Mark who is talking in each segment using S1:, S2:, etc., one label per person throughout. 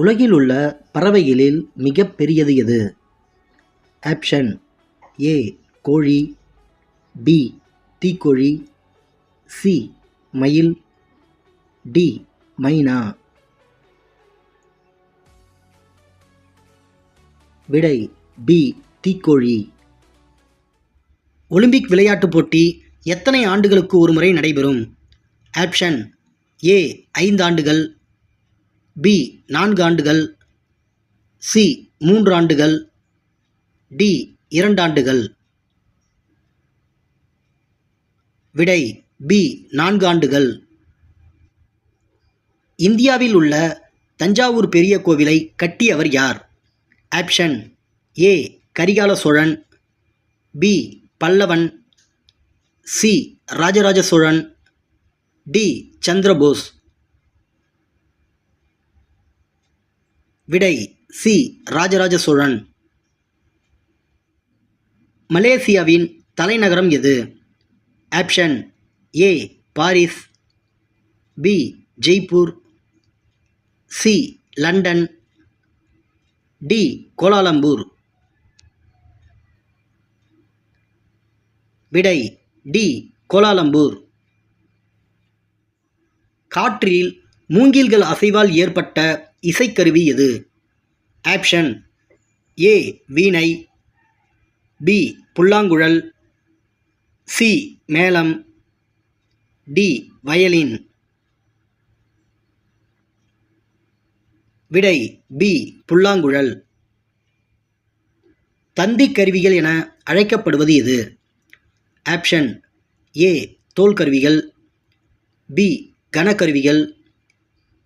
S1: உலகில் உள்ள பறவைகளில் மிகப் பெரியது எது? ஆப்ஷன் ஏ கோழி, பி தீக்கோழி, சி மயில், டி மைனா. விடை பி தீக்கோழி. ஒலிம்பிக் விளையாட்டுப் போட்டி எத்தனை ஆண்டுகளுக்கு ஒருமுறை நடைபெறும்? ஆப்ஷன் ஏ 5 ஆண்டுகள், பி 4 ஆண்டுகள், சி 3 ஆண்டுகள், டி 2 ஆண்டுகள். விடை பி 4 ஆண்டுகள். இந்தியாவில் உள்ள தஞ்சாவூர் பெரிய கோவிலை கட்டியவர் யார்? Option A Karikala Cholan, B Pallavan, C Rajaraja Cholan, D Chandrabose. விடை சி ராஜராஜ சோழன். மலேசியாவின் தலைநகரம் எது? Option A Paris, B Jaipur, C London, D Kuala Lumpur. விடை டி கோலாலம்பூர். காற்றில் மூங்கில்கள் அசைவால் ஏற்பட்ட இசைக்கருவி எது? ஆப்ஷன் ஏ வீணை, பி புல்லாங்குழல், சி மேளம், டி வயலின். விடை பி புல்லாங்குழல். தந்தி கருவிகள் என அழைக்கப்படுவது எது? ஆப்ஷன் ஏ தோல் கருவிகள், பி கனக்கருவிகள்,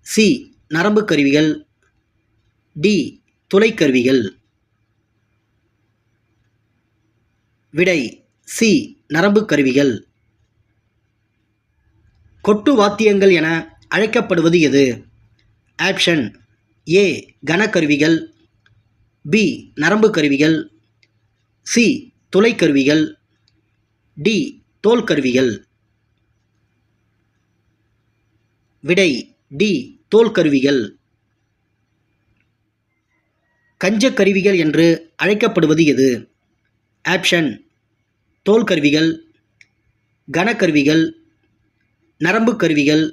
S1: சி நரம்பு கருவிகள், டி துளைக்கருவிகள். விடை சி நரம்பு கருவிகள். கொட்டு வாத்தியங்கள் என அழைக்கப்படுவது எது? ஆப்ஷன் ஏ கனக்கருவிகள், பி நரம்பு கருவிகள், சி துளைக்கருவிகள், டி தோல் கருவிகள். விடை டி தோல் கருவிகள். கஞ்ச கருவிகள் என்று அழைக்கப்படுவது எது? ஆப்ஷன் தோல் கருவிகள், கனக்கருவிகள், நரம்பு கருவிகள்,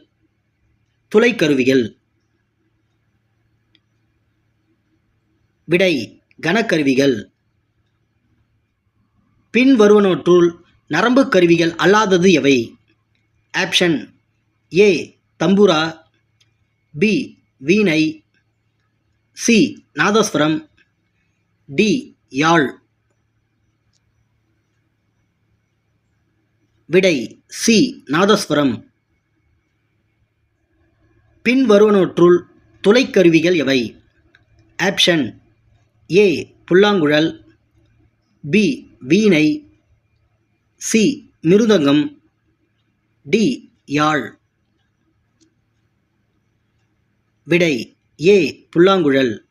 S1: துளைக்கருவிகள். விடை கனக்கருவிகள். பின் வருவனவற்றுள் நரம்பு கருவிகள் அல்லாதது எவை? ஆப்ஷன் ஏ தம்புரா, பி வீணை, சி நாதஸ்வரம், டி யாழ். விடை சி நாதஸ்வரம். பின் வருவனவற்றுள் துளைக்கருவிகள் எவை? ஆப்ஷன் ஏ புல்லாங்குழல், பி வீணை, சி மிருதங்கம், டி யாழ். விடை ஏ புல்லாங்குழல்.